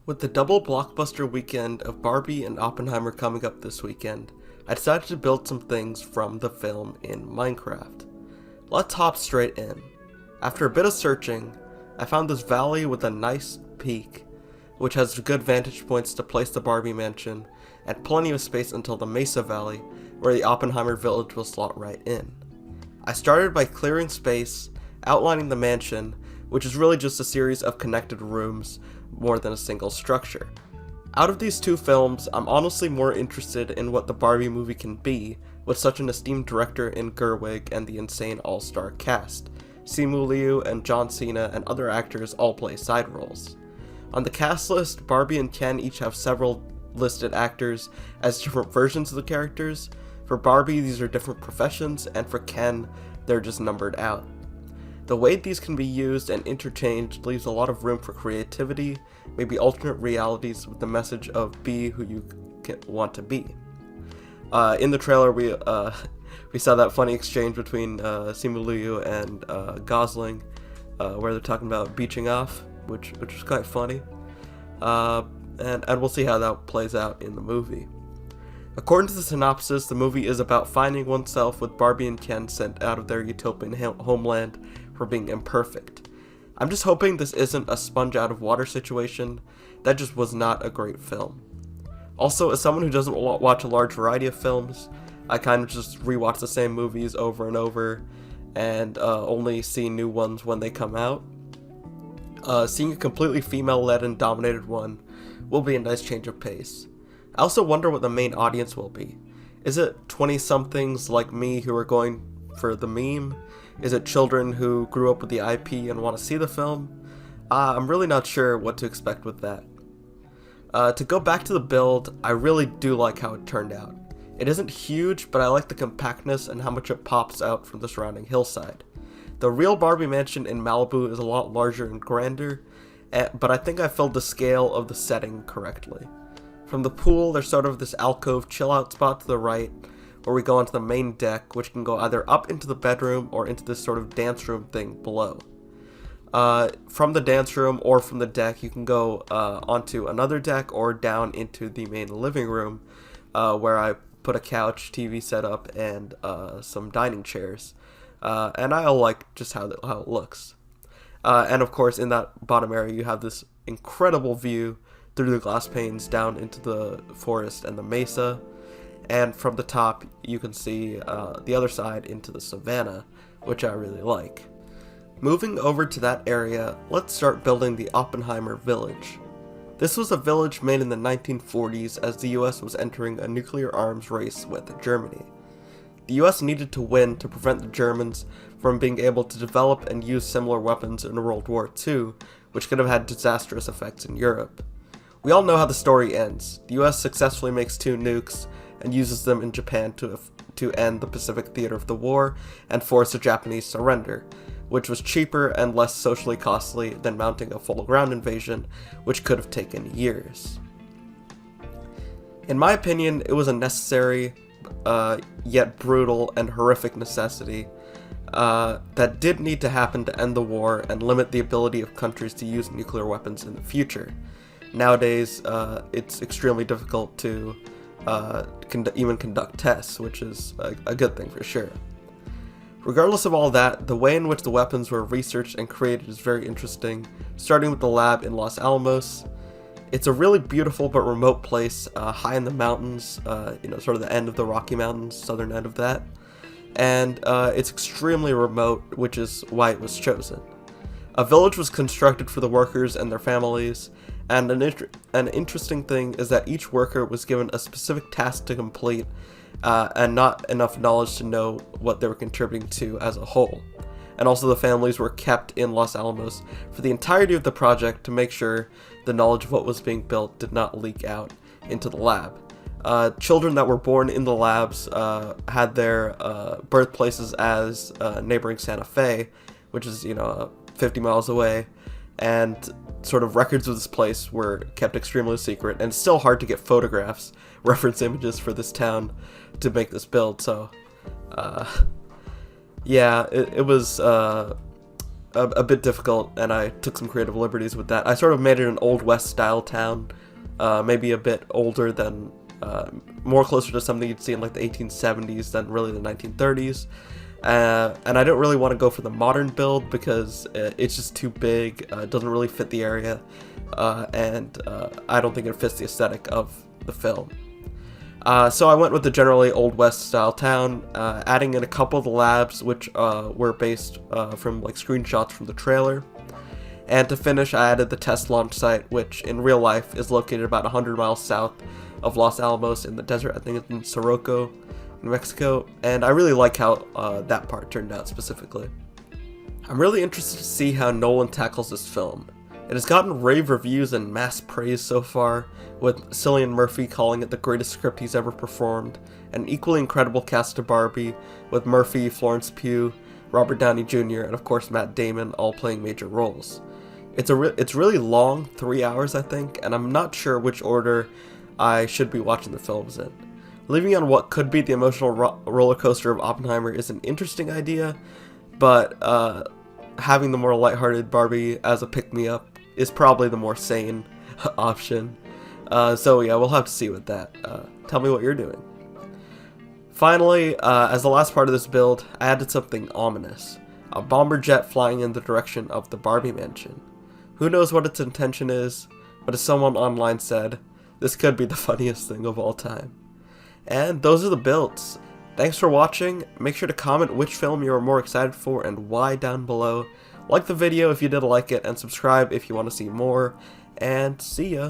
With the double blockbuster weekend of Barbie and Oppenheimer coming up this weekend, I decided to build some things from the film in Minecraft. Let's hop straight in. After a bit of searching, I found this valley with a nice peak, which has good vantage points to place the Barbie mansion, and plenty of space until the Mesa Valley, where the Oppenheimer village will slot right in. I started by clearing space, outlining the mansion, which is really just a series of connected rooms more than a single structure. Out of these two films, I'm honestly more interested in what the Barbie movie can be with such an esteemed director in Gerwig and the insane all-star cast. Simu Liu and John Cena and other actors all play side roles. On the cast list, Barbie and Ken each have several listed actors as different versions of the characters. For Barbie, these are different professions, and for Ken, they're just numbered out. The way these can be used and interchanged leaves a lot of room for creativity, maybe alternate realities with the message of be who you want to be. In the trailer, we saw that funny exchange between Simu Liu and Gosling, where they're talking about beaching off, which was quite funny. And we'll see how that plays out in the movie. According to the synopsis, the movie is about finding oneself with Barbie and Ken sent out of their utopian homeland for being imperfect. I'm just hoping this isn't a sponge out of water situation. That just was not a great film. Also, as someone who doesn't watch a large variety of films, I kind of just rewatch the same movies over and over and only see new ones when they come out. Seeing a completely female-led and dominated one will be a nice change of pace. I also wonder what the main audience will be. Is it 20-somethings like me who are going for the meme? Is it children who grew up with the IP and want to see the film? I'm really not sure what to expect with that. To go back to the build, I really do like how it turned out. It isn't huge, but I like the compactness and how much it pops out from the surrounding hillside. The real Barbie mansion in Malibu is a lot larger and grander, but I think I filled the scale of the setting correctly. From the pool, there's sort of this alcove chill-out spot to the right, where we go onto the main deck, which can go either up into the bedroom or into this sort of dance room thing below. From the dance room or from the deck, you can go onto another deck or down into the main living room, where I put a couch, TV setup, and some dining chairs. And I like just how it looks. And of course, in that bottom area, you have this incredible view through the glass panes down into the forest and the mesa. And from the top, you can see the other side into the savannah, which I really like. Moving over to that area, let's start building the Oppenheimer village. This was a village made in the 1940s as the US was entering a nuclear arms race with Germany. The US needed to win to prevent the Germans from being able to develop and use similar weapons in World War II, which could have had disastrous effects in Europe. We all know how the story ends. The US successfully makes 2 nukes and uses them in Japan to end the Pacific theater of the war and force the Japanese surrender, which was cheaper and less socially costly than mounting a full ground invasion, which could have taken years. In my opinion, it was a necessary, yet brutal and horrific necessity that did need to happen to end the war and limit the ability of countries to use nuclear weapons in the future. Nowadays, it's extremely difficult to even conduct tests, which is a good thing for sure. Regardless of all that, the way in which the weapons were researched and created is very interesting, starting with the lab in Los Alamos. It's a really beautiful but remote place, high in the mountains, sort of the end of the Rocky Mountains, southern end of that. And it's extremely remote, which is why it was chosen. A village was constructed for the workers and their families, and an interesting thing is that each worker was given a specific task to complete, and not enough knowledge to know what they were contributing to as a whole. And also the families were kept in Los Alamos for the entirety of the project to make sure the knowledge of what was being built did not leak out into the lab. Children that were born in the labs had their birthplaces as neighboring Santa Fe, which is 50 miles away, and sort of records of this place were kept extremely secret, and it's still hard to get photographs, reference images for this town to make this build, so yeah, it was a a bit difficult, and I took some creative liberties with that. I sort of made it an Old West style town, maybe a bit older than, more closer to something you'd see in like the 1870s than really the 1930s. And I don't really want to go for the modern build because it's just too big, it doesn't really fit the area, and I don't think it fits the aesthetic of the film. So I went with the generally Old West style town, adding in a couple of the labs which were based from like screenshots from the trailer. And to finish, I added the test launch site, which in real life is located about 100 miles south of Los Alamos in the desert. I think it's in Sirocco, New Mexico, and I really like how that part turned out specifically. I'm really interested to see how Nolan tackles this film. It has gotten rave reviews and mass praise so far, with Cillian Murphy calling it the greatest script he's ever performed, and an equally incredible cast of Barbie, with Murphy, Florence Pugh, Robert Downey Jr., and of course Matt Damon all playing major roles. It's really long, 3 hours I think, and I'm not sure which order I should be watching the films in. Leaving on what could be the emotional roller coaster of Oppenheimer is an interesting idea, but having the more lighthearted Barbie as a pick-me-up is probably the more sane option. So yeah, we'll have to see with that. Tell me what you're doing. Finally, as the last part of this build, I added something ominous. A bomber jet flying in the direction of the Barbie mansion. Who knows what its intention is, but as someone online said, this could be the funniest thing of all time. And those are the builds. Thanks for watching. Make sure to comment which film you are more excited for and why down below. Like the video if you did like it, and subscribe if you want to see more. And see ya!